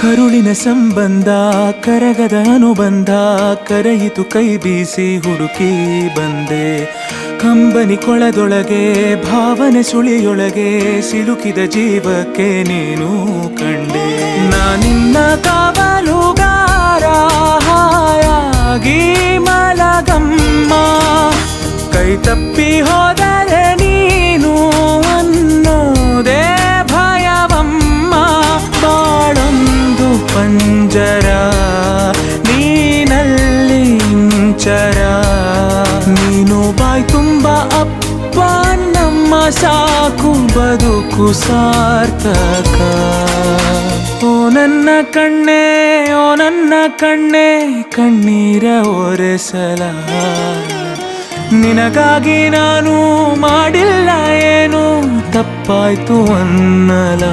ಕರುಳಿನ ಸಂಬಂಧ ಕರಗದ ಅನುಬಂಧ ಕರೆಯಿತು ಕೈ ಬೀಸಿ ಹುಡುಕಿ ಬಂದೆ ಕಂಬನಿ ಕೊಳದೊಳಗೆ ಭಾವನೆ ಸುಳಿಯೊಳಗೆ ಸಿಲುಕಿದ ಜೀವಕ್ಕೆ ನೀನು ಕಂಡೆ ನಾನಿನ್ನ ಕಾವಲುಗಾರ ಹಾಯಾಗಿ ಮಲಗಮ್ಮ ಕೈ ತಪ್ಪಿ ಹೋದರೆ ನೀನು ಅನ್ನೋದೇ ಭಯವಮ್ಮ ಬಾಳೊಂದು ಪಂಜರ ನೀನಲ್ಲಿ ಇಂಚರ ನೀನು ಬಾಯ್ ತುಂಬ ಅಪ್ಪ ನಮ್ಮ ಸಾಕು ಬದುಕು ಸಾರ್ಥಕ ಓ ನನ್ನ ಕಣ್ಣೇ ಓ ನನ್ನ ಕಣ್ಣೇ ಕಣ್ಣೀರ ಒರೆಸಲ ನಿನಗಾಗಿ ನಾನು ಮಾಡಿಲ್ಲ ಏನು ತಪ್ಪಾಯ್ತು ಅನ್ನಲ